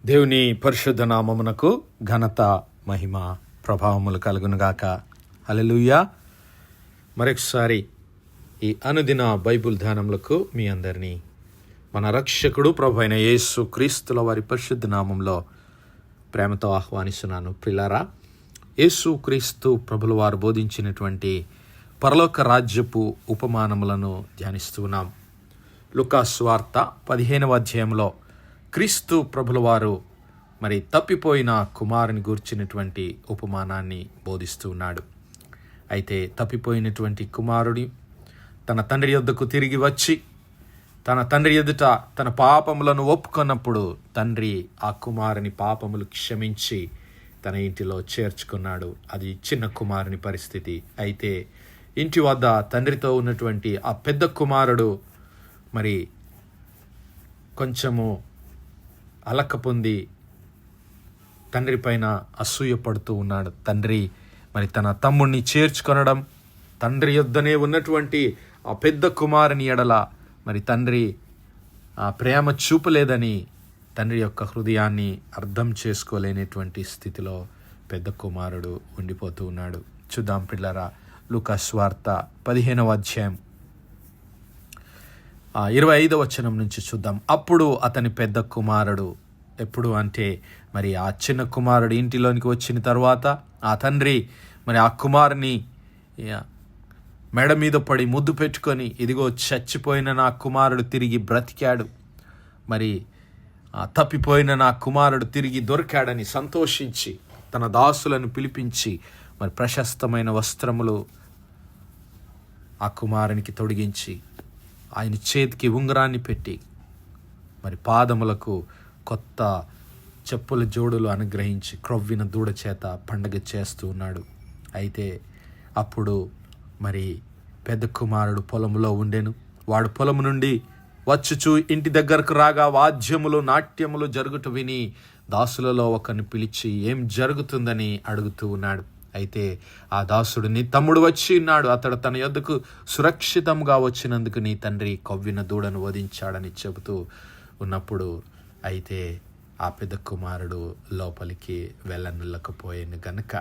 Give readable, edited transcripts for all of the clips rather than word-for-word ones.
దేవుని పరిశుద్ధ నామమునకు ఘనత, మహిమ, ప్రభావములు కలుగునుగాక. హల్లెలూయా. మరొకసారి ఈ అనుదిన బైబిల్ ధ్యానములకు మీ అందరినీ మన రక్షకుడు ప్రభు అయిన యేసు క్రీస్తుల వారి పరిశుద్ధ నామంలో ప్రేమతో ఆహ్వానిస్తున్నాను. ప్రియులారా, యేసు క్రీస్తు ప్రభుల వారు బోధించినటువంటి పరలోక రాజ్యపు ఉపమానములను ధ్యానిస్తున్నాం. లూకా సువార్త 15వ అధ్యాయంలో క్రీస్తు ప్రభుల వారు మరి తప్పిపోయిన కుమారుని గూర్చినటువంటి ఉపమానాన్ని బోధిస్తూ ఉన్నాడు. అయితే తప్పిపోయినటువంటి కుమారుడి తన తండ్రి యొద్దకు తిరిగి వచ్చి తన తండ్రి ఎదుట తన పాపములను ఒప్పుకున్నప్పుడు తండ్రి ఆ కుమారుని పాపములు క్షమించి తన ఇంటిలో చేర్చుకున్నాడు. అది చిన్న కుమారుని పరిస్థితి. అయితే ఇంటి వద్ద తండ్రితో ఉన్నటువంటి ఆ పెద్ద కుమారుడు మరి కొంచెము అలక పొంది తండ్రి పైన అసూయ పడుతూ ఉన్నాడు. తండ్రి మరి తన తమ్ముడిని చేర్చుకొనడం, తండ్రి యొద్దనే ఉన్నటువంటి ఆ పెద్ద కుమారుని ఎడల మరి తండ్రి ఆ ప్రేమ చూపలేదని తండ్రి యొక్క హృదయాన్ని అర్థం చేసుకోలేనటువంటి స్థితిలో పెద్ద కుమారుడు ఉండిపోతూ ఉన్నాడు. చూద్దాం పిల్లరా, లూకా సువార్త 15వ అధ్యాయం 25వ వచనం నుంచి చూద్దాం. అప్పుడు అతని పెద్ద కుమారుడు, ఎప్పుడు అంటే మరి ఆ చిన్న కుమారుడు ఇంటిలోనికి వచ్చిన తర్వాత ఆ తండ్రి మరి ఆ కుమారుని మెడ మీద పడి ముద్దు పెట్టుకొని, ఇదిగో చచ్చిపోయిన నా కుమారుడు తిరిగి బ్రతికాడు, మరి తప్పిపోయిన నా కుమారుడు తిరిగి దొరికాడని సంతోషించి తన దాసులను పిలిపించి మరి ప్రశస్తమైన వస్త్రములు ఆ కుమారునికి తొడిగించి ఆయన చేతికి ఉంగరాన్ని పెట్టి మరి పాదములకు కొత్త చెప్పుల జోడులు అనుగ్రహించి క్రొవ్విన దూడ చేత పండగ చేస్తూ ఉన్నాడు. అయితే అప్పుడు మరి పెద్ద కుమారుడు పొలంలో ఉండెను. వాడు పొలము నుండి వచ్చుచు ఇంటి దగ్గరకు రాగా వాద్యములు నాట్యములు జరుగుట విని దాసులలో ఒకరిని పిలిచి ఏం జరుగుతుందని అడుగుతూ ఉన్నాడు. అయితే ఆ దాసుడు, నీ తమ్ముడు వచ్చి ఉన్నాడు, అతడు తన యొద్దకు సురక్షితంగా వచ్చినందుకు నీ తండ్రి కొవ్విన దూడను వధించాడని చెబుతూ ఉన్నప్పుడు అయితే ఆ పెద్ద కుమారుడు లోపలికి వెళ్ళనొల్లకపోయాను గనుక,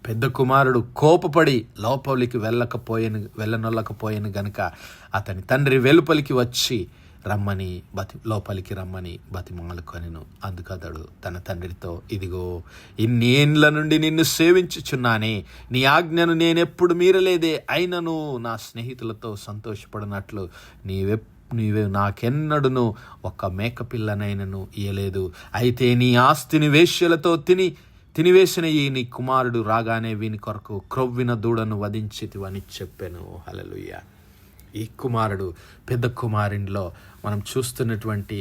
పెద్ద కుమారుడు కోపపడి లోపలికి వెళ్ళనొల్లకపోయాను గనుక అతని తండ్రి వెలుపలికి వచ్చి లోపలికి రమ్మని బతిమాలుకొనెను. అందుకు అతడు తన తండ్రితో, ఇదిగో ఇన్నేండ్ల నుండి నిన్ను సేవించుచున్నానే, నీ ఆజ్ఞను నేనెప్పుడు మీరలేదే, అయినను నా స్నేహితులతో సంతోషపడినట్లు నీవే నాకెన్నడును ఒక్క మేకపిల్లనైనను ఇయ్యలేదు. అయితే నీ ఆస్తిని వేశ్యలతో తినివేసిన ఈ నీ కుమారుడు రాగానే వీని కొరకు క్రొవ్విన దూడను వధించితివని చెప్పెను. హల్లెలూయా. ఈ కుమారుడు పెద్ద కుమారునిలో మనం చూస్తున్నటువంటి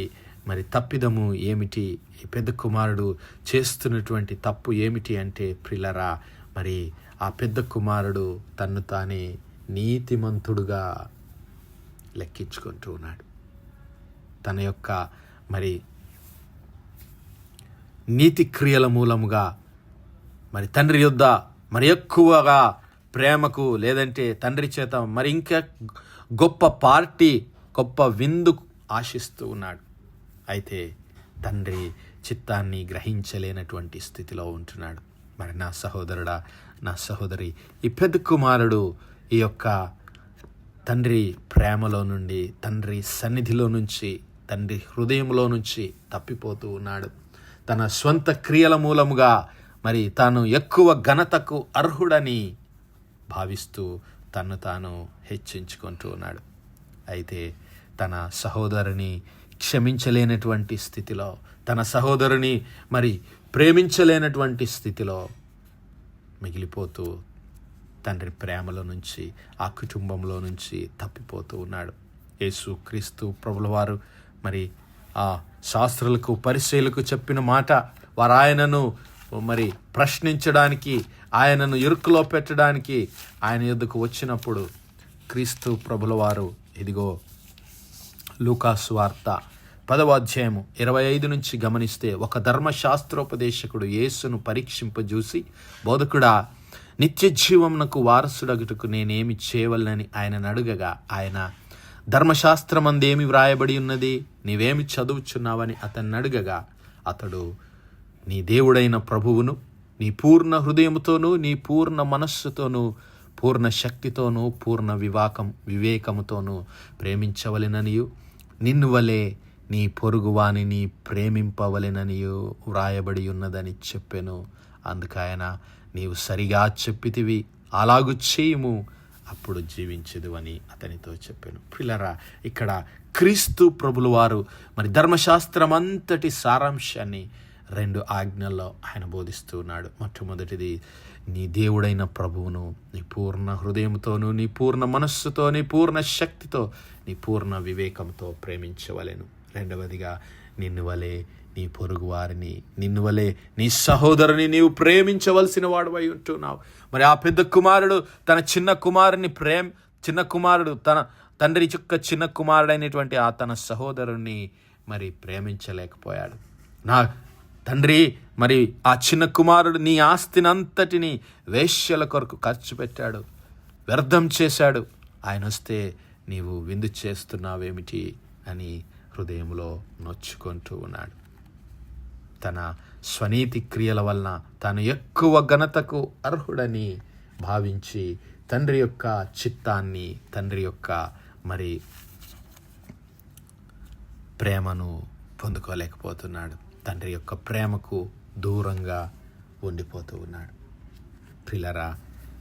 మరి తప్పిదము ఏమిటి? ఈ పెద్ద కుమారుడు చేస్తున్నటువంటి తప్పు ఏమిటి అంటే ప్రియులారా, మరి ఆ పెద్ద కుమారుడు తన్ను తానే నీతిమంతుడుగా లెక్కించుకుంటూ ఉన్నాడు. తన యొక్క మరి నీతి క్రియల మూలముగా మరి తండ్రి యొద్ద మరి ఎక్కువగా ప్రేమకు, లేదంటే తండ్రి చేత మరి ఇంకా గొప్ప పార్టీ, గొప్ప విందు ఆశిస్తూ ఉన్నాడు. అయితే తండ్రి చిత్తాన్ని గ్రహించలేనటువంటి స్థితిలో ఉంటున్నాడు. మరి నా సహోదరుడా, నా సహోదరి, ఈ పెద్ద కుమారుడు ఈ యొక్క తండ్రి ప్రేమలో నుండి, తండ్రి సన్నిధిలో నుంచి, తండ్రి హృదయంలో నుంచి తప్పిపోతూ ఉన్నాడు. తన స్వంత క్రియల మూలముగా మరి తాను ఎక్కువ ఘనతకు అర్హుడని భావిస్తూ తను తాను హెచ్చించుకుంటూ ఉన్నాడు. అయితే తన సహోదరుని క్షమించలేనటువంటి స్థితిలో, తన సహోదరుని మరి ప్రేమించలేనటువంటి స్థితిలో మిగిలిపోతూ తండ్రి ప్రేమలో నుంచి, ఆ కుటుంబంలో నుంచి తప్పిపోతూ ఉన్నాడు. యేసు క్రీస్తు ప్రభుల వారు మరి ఆ శాస్త్రులకు, పరిసయ్యులకు చెప్పిన మాట, వారు ఆయనను మరి ప్రశ్నించడానికి, ఆయనను ఇరుకులో పెట్టడానికి ఆయన యొద్దకు వచ్చినప్పుడు క్రీస్తు ప్రభుల వారు, ఇదిగో లూకా సువార్త 10వ అధ్యాయము 25 నుంచి గమనిస్తే, ఒక ధర్మశాస్త్రోపదేశకుడు యేసును పరీక్షింపజూసి, బోధకుడా, నిత్య జీవమునకు వారసుడగుటకు నేనేమి చేయవలనని ఆయనను అడుగగా, ఆయన ధర్మశాస్త్రమందేమి వ్రాయబడి ఉన్నది? నీవేమి చదువుచున్నావని అతన్ని అడగగా అతడు, నీ దేవుడైన ప్రభువును నీ పూర్ణ హృదయముతోనూ నీ పూర్ణ మనస్సుతోనూ పూర్ణ శక్తితోనూ పూర్ణ వివేకముతోనూ ప్రేమించవలెననియు నిన్ను వలె నీ పొరుగువానిని ప్రేమింపవలెననియు వ్రాయబడి ఉన్నదని చెప్పెను. అందుకైన నీవు సరిగా చెప్పితివి, అలాగు చేయుము, అప్పుడు జీవించదు అని అతనితో చెప్పాను. పిల్లరా, ఇక్కడ క్రీస్తు ప్రభుల వారు మరి ధర్మశాస్త్రం అంతటి సారాంశాన్ని 2 ఆజ్ఞల్లో ఆయన బోధిస్తూ ఉన్నాడు. మొట్టమొదటిది, నీ దేవుడైన ప్రభువును నీ పూర్ణ హృదయంతోనూ నీ పూర్ణ మనస్సుతో నీ పూర్ణ శక్తితో నీ పూర్ణ వివేకంతో ప్రేమించవలెను. రెండవదిగా, నిన్ను వలె నీ పొరుగు వారిని, నిన్ను వలె నీ సహోదరుని నీవు ప్రేమించవలసిన వాడువై ఉంటున్నావు. మరి ఆ పెద్ద కుమారుడు తన చిన్న కుమారుడు తన తండ్రి యొక్క చిన్న కుమారుడైనటువంటి తన సహోదరుణ్ణి మరి ప్రేమించలేకపోయాడు. నా తండ్రి, మరి ఆ చిన్న కుమారుడు నీ ఆస్తినంతటిని వేశ్యల కొరకు ఖర్చు పెట్టాడు, వ్యర్థం చేశాడు. ఆయన వస్తే నీవు విందు చేస్తున్నావేమిటి అని హృదయంలో నొచ్చుకుంటూ ఉన్నాడు. తన స్వనీతి క్రియల వలన తాను ఎక్కువ ఘనతకు అర్హుడని భావించి తండ్రి యొక్క చిత్తాన్ని, తండ్రి యొక్క మరి ప్రేమను పొందుకోలేకపోతున్నాడు. తండ్రి యొక్క ప్రేమకు దూరంగా ఉండిపోతూ ఉన్నాడు. ప్రియులారా,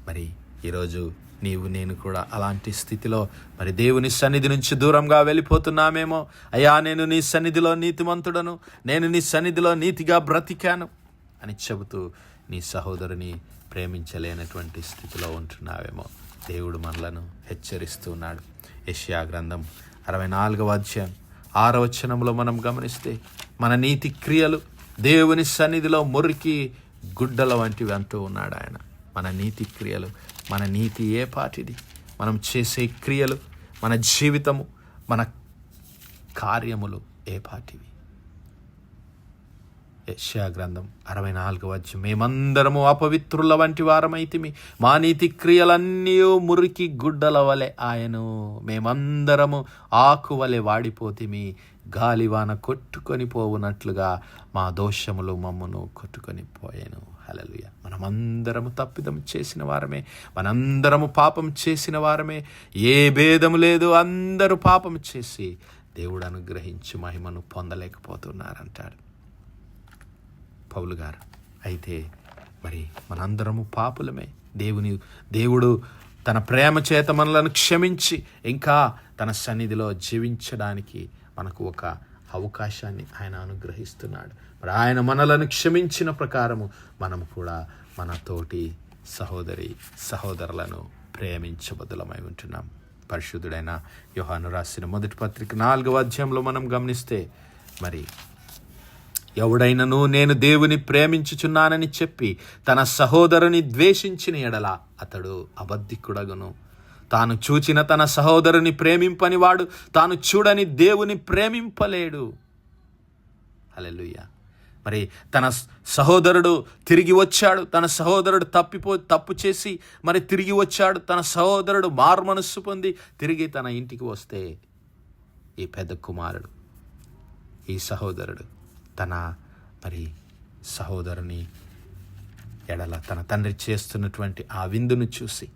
మరి ఈరోజు నీవు నేను కూడా అలాంటి స్థితిలో మరి దేవుని సన్నిధి నుంచి దూరంగా వెళ్ళిపోతున్నామేమో. అయ్యా, నేను నీ సన్నిధిలో నీతిమంతుడను, నేను నీ సన్నిధిలో నీతిగా బ్రతికాను అని చెబుతూ నీ సహోదరుని ప్రేమించలేనటువంటి స్థితిలో ఉంటున్నావేమో. దేవుడు మనలను హెచ్చరిస్తున్నాడు. యెషయా గ్రంథం 64వ అధ్యాయం 6వ వచనంలో మనం గమనిస్తే, మన నీతి క్రియలు దేవుని సన్నిధిలో మురికి గుడ్డల వంటివి అంటూ ఉన్నాడు ఆయన. మన నీతి క్రియలు, మన నీతి ఏ పాటిది, మనం చేసే క్రియలు, మన జీవితము, మన కార్యములు ఏ పాటివి. యెషయా గ్రంథం 64వ అధ్యాయం, మేమందరము అపవిత్రుల వంటి వారమైతిమి, మా నీతి క్రియలన్నీ మురికి గుడ్డల వలె ఆయను, మేమందరము ఆకు వలె వాడిపోతిమి, గాలివాన కొట్టుకొని పోవునట్లుగా మా దోషములు మమ్మను కొట్టుకొని పోయాను. హల్లెలూయా. మనమందరము తప్పిదం చేసిన వారమే, మనందరము పాపం చేసిన వారమే, ఏ భేదము లేదు. అందరూ పాపం చేసి దేవుడు అనుగ్రహించి మహిమను పొందలేకపోతున్నారంటాడు పౌలు గారు. అయితే మరి మనందరము పాపులమే. దేవుడు తన ప్రేమ చేత మనలను క్షమించి ఇంకా తన సన్నిధిలో జీవించడానికి మనకు ఒక అవకాశాన్ని ఆయన అనుగ్రహిస్తున్నాడు. మరి ఆయన మనలను క్షమించిన ప్రకారము మనం కూడా మన తోటి సహోదరులను ప్రేమించబద్దులమై ఉంటున్నాం. పరిశుద్ధుడైన యోహాను రాసిన మొదటి పత్రిక 4వ అధ్యాయంలో మనం గమనిస్తే, మరి ఎవడైనను నేను దేవుని ప్రేమించుచున్నానని చెప్పి తన సహోదరుని ద్వేషించిన ఎడల అతడు అబద్ధికుడగును. తాను చూచిన తన సహోదరుని ప్రేమింపని వాడు తాను చూడని దేవుని ప్రేమింపలేడు. హల్లెలూయా. మరి తన సహోదరుడు తిరిగి వచ్చాడు, తన సహోదరుడు తప్పు చేసి మరి తిరిగి వచ్చాడు, తన సహోదరుడు మారుమనస్సు పొంది తిరిగి తన ఇంటికి వస్తే, ఈ పెద్ద కుమారుడు, ఈ సహోదరుడు తన మరి సహోదరుని ఎడల తన తండ్రి చేస్తున్నటువంటి ఆ విందును చూసి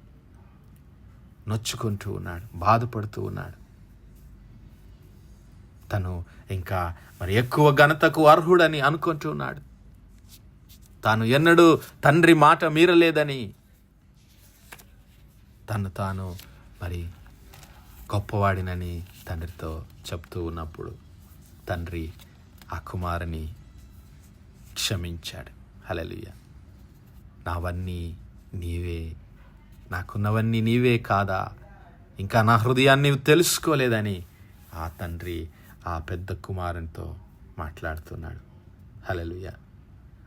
నొచ్చుకుంటూ ఉన్నాడు, బాధపడుతూ ఉన్నాడు. తను ఇంకా మరి ఎక్కువ ఘనతకు అర్హుడని అనుకుంటూ ఉన్నాడు. తాను ఎన్నడూ తండ్రి మాట మీరలేదని తాను మరి గొప్పవాడినని తండ్రితో చెప్తూ ఉన్నప్పుడు తండ్రి ఆ కుమారుని క్షమించాడు. హల్లెలూయా. నావన్నీ నీవే, నాకున్నవన్నీ నీవే కాదా, ఇంకా నా హృదయాన్ని తెలుసుకోలేదని ఆ తండ్రి ఆ పెద్ద కుమారునితో మాట్లాడుతున్నాడు. హల్లెలూయా.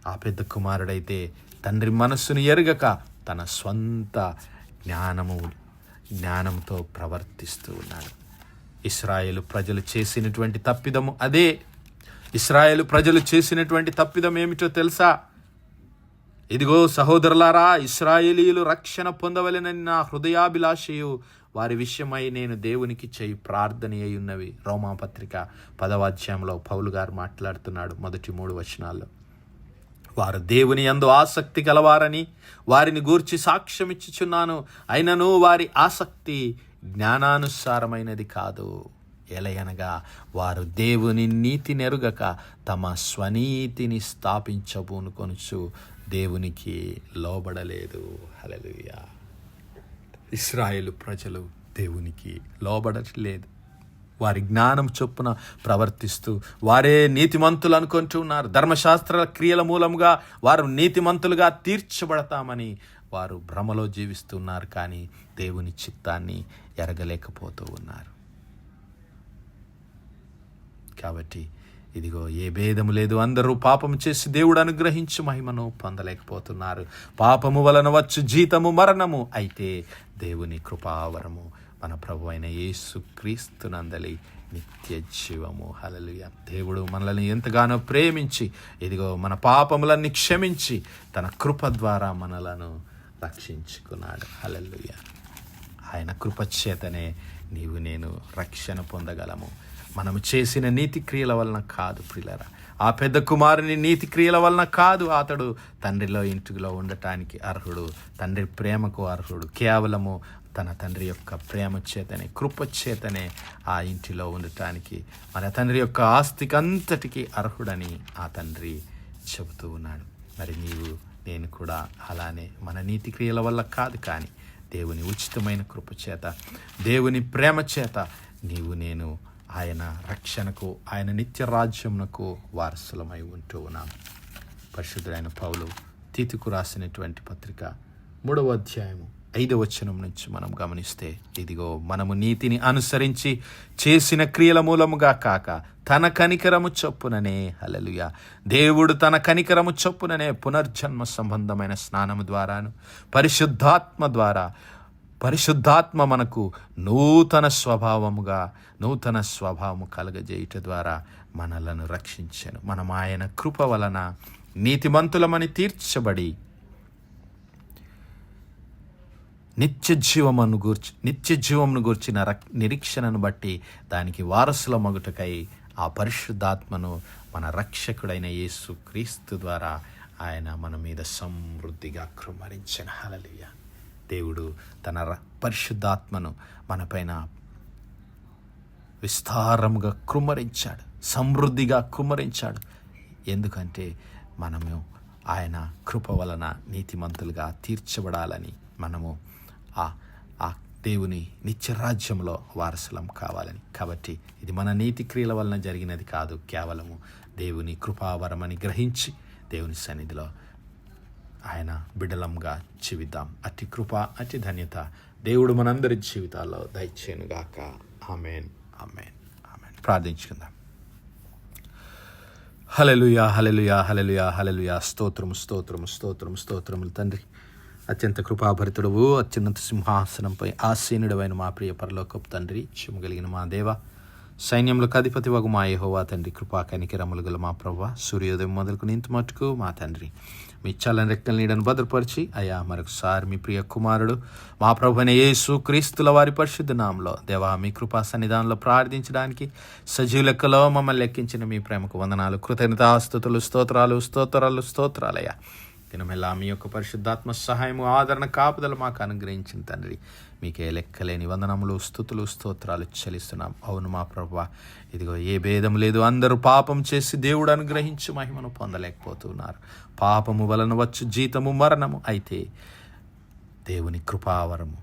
ఆ పెద్ద కుమారుడైతే తండ్రి మనస్సును ఎరగక తన స్వంత జ్ఞానంతో ప్రవర్తిస్తూ ఉన్నాడు. ఇశ్రాయేలు ప్రజలు చేసినటువంటి తప్పిదము అదే. ఇశ్రాయేలు ప్రజలు చేసినటువంటి తప్పిదం ఏమిటో తెలుసా? ఇదిగో సహోదరులారా, ఇశ్రాయేలీయులు రక్షణ పొందవలెనని నా హృదయాభిలాషయు వారి విషయమై నేను దేవునికి చేయి ప్రార్థన అయి ఉన్నవి. రోమాపత్రిక 10వ అధ్యాయంలో పౌలు గారు మాట్లాడుతున్నాడు మొదటి 3 వచనాల్లో. వారు దేవుని యందు ఆసక్తి గలవారని వారిని గూర్చి సాక్ష్యం ఇచ్చుచున్నాను. అయినను వారి ఆసక్తి జ్ఞానానుసారమైనది కాదు. ఎలయనగా వారు దేవుని నీతి నెరుగక తమ స్వనీతిని స్థాపించబూనుకొనుచు దేవునికి లోబడలేదు. హల్లెలూయా. ఇశ్రాయేలు ప్రజలు దేవునికి లోబడట్లేదు. వారి జ్ఞానం చొప్పున ప్రవర్తిస్తూ వారే నీతిమంతులు అనుకుంటున్నారు. ధర్మశాస్త్ర క్రియల మూలంగా వారు నీతిమంతులుగా తీర్చబడతామని వారు భ్రమలో జీవిస్తున్నారు. కానీ దేవుని చిత్తాన్ని ఎరగలేకపోతూ ఉన్నారు. కాబట్టి ఇదిగో ఏ భేదము లేదు, అందరూ పాపము చేసి దేవుడు అనుగ్రహించు మహిమను పొందలేకపోతున్నారు. పాపము వలన వచ్చు జీతము మరణము, అయితే దేవుని కృపావరము మన ప్రభు అయిన యేసు క్రీస్తునందలి నిత్య జీవము. హల్లెలూయా. దేవుడు మనల్ని ఎంతగానో ప్రేమించి ఇదిగో మన పాపములన్నీ క్షమించి తన కృప ద్వారా మనలను రక్షించుకున్నాడు. హల్లెలూయా. ఆయన కృపచేతనే నీవు నేను రక్షణ పొందగలము. మనము చేసిన నీతి క్రియల వలన కాదు ప్రియులారా. ఆ పెద్ద కుమారుని నీతి క్రియల వలన కాదు అతడు తండ్రిలో ఇంటిలో ఉండటానికి అర్హుడు, తండ్రి ప్రేమకు అర్హుడు. కేవలము తన తండ్రి యొక్క ప్రేమ చేతనే, కృప చేతనే ఆ ఇంటిలో ఉండటానికి, మన తండ్రి యొక్క ఆస్తికి అంతటికి అర్హుడని ఆ తండ్రి చెబుతూ ఉన్నాడు. మరి నీవు నేను కూడా అలానే మన నీతి క్రియల వల్ల కాదు, కానీ దేవుని ఉచితమైన కృప చేత, దేవుని ప్రేమ చేత నీవు నేను ఆయన రక్షణకు, ఆయన నిత్య రాజ్యమునకు వారసులమై ఉంటూ ఉన్నాం. పరిశుద్ధుడైన పౌలు తీతుకు రాసినటువంటి పత్రిక 3వ అధ్యాయము 5వ వచనం నుంచి మనం గమనిస్తే, ఇదిగో మనము నీతిని అనుసరించి చేసిన క్రియల మూలముగా కాక తన కనికరము చొప్పుననే, హల్లెలూయా, దేవుడు తన కనికరము చొప్పుననే పునర్జన్మ సంబంధమైన స్నానము ద్వారాను పరిశుద్ధాత్మ మనకు నూతన స్వభావము కలగజేయుట ద్వారా మనలను రక్షించెను. మనం ఆయన కృప వలన నీతిమంతులమని తీర్చబడి నిత్య జీవమును గూర్చిన నిరీక్షణను బట్టి దానికి వారసుల మగుటకై ఆ పరిశుద్ధాత్మను మన రక్షకుడైన యేసు క్రీస్తు ద్వారా ఆయన మన మీద సమృద్ధిగా కృమ్మరించెను. హల్లెలూయా. దేవుడు తన పరిశుద్ధాత్మను మనపైన విస్తారముగా కృమ్మరించాడు, సమృద్ధిగా కృమ్మరించాడు. ఎందుకంటే మనము ఆయన కృప వలన నీతిమంతులుగా తీర్చబడాలని, మనము ఆ దేవుని నిత్యరాజ్యంలో వారసులం కావాలని. కాబట్టి ఇది మన నీతి క్రియల వలన జరిగినది కాదు, కేవలము దేవుని కృపావరమని గ్రహించి దేవుని సన్నిధిలో ఆయన బిడ్డలంగా జీవిద్దాం. అతి కృప, అతి ధన్యత దేవుడు మనందరి జీవితాల్లో దయచేయునుగాక. ఆమేన్, ఆమేన్, ఆమేన్. ప్రార్థించుకుందాం. హల్లెలూయా, హల్లెలూయా, హల్లెలూయా, హల్లెలూయా. స్తోత్రములు తండ్రి. అత్యంత కృపాభరితుడవు, అత్యున్నత సింహాసనంపై ఆసీనుడవైన మా ప్రియ పరలోకపు తండ్రి, కలిగిన మా దేవ, సైన్యములకు అధిపతి వగు మా యెహోవా తండ్రి, కృపా కనికరములు గల మా ప్రభువా, సూర్యోదయం మొదలుకుని ఇంత మట్టుకు మా తండ్రి మీ చల్లని రెక్కల నీడను భద్రపరిచి, అయ్యా మరొకసారి మీ ప్రియ కుమారుడు మా ప్రభువైన యేసు క్రీస్తుల వారి పరిశుద్ధ నామములో దేవా మీ కృపా సన్నిధానంలో ప్రార్థించడానికి సజీవ లెక్కలో మమ్మల్ని లెక్కించిన మీ ప్రేమకు వందనాలు, కృతజ్ఞతాస్తుతులు, స్తోత్రాలయ్యా. దినమెల్లా మీ యొక్క పరిశుద్ధాత్మ సహాయము, ఆదరణ, కాపుదల మాకు అనుగ్రహించిన తండ్రి, మీకే లెక్కలేని వందనములు, స్తుతులు, స్తోత్రాలు చెల్లిస్తున్నాం. అవును మా ప్రభువా, ఇదిగో ఏ భేదం లేదు, అందరూ పాపం చేసి దేవుడు అనుగ్రహించు మహిమను పొందలేకపోతున్నారు. పాపము వలన వచ్చు జీతము మరణము, అయితే దేవుని కృపావరము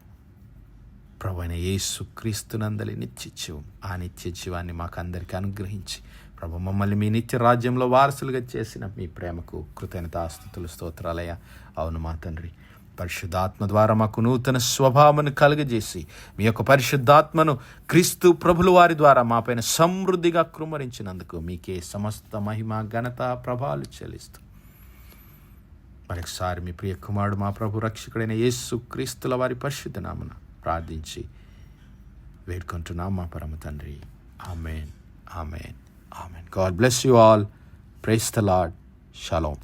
ప్రభువైన యేసు క్రీస్తునందలి నిత్య జీవం, ఆ నిత్య జీవాన్ని మాకు అందరికీ అనుగ్రహించి ప్రభు మమ్మల్ని మీ నిత్య రాజ్యంలో వారసులుగా చేసిన మీ ప్రేమకు కృతజ్ఞతాస్తుతులు, స్తోత్రాలయ్యా. అవును మా తండ్రి, పరిశుద్ధాత్మ ద్వారా మాకు నూతన స్వభావాన్ని కలుగజేసి మీ యొక్క పరిశుద్ధాత్మను క్రీస్తు ప్రభుల వారి ద్వారా మాపైన సమృద్ధిగా కృమ్మరించినందుకు మీకే సమస్త మహిమ, ఘనత, ప్రభావాలు చెల్లిస్తూ మరొకసారి మీ ప్రియ కుమారుడు మా ప్రభు రక్షకుడైన యేసు క్రీస్తుల వారి పరిశుద్ధ నామమున ప్రార్థించి వేడుకుంటున్నాం మా పరమ తండ్రి. ఆమేన్, ఆమేన్, ఆమేన్. God bless you all. Praise the Lord. Shalom.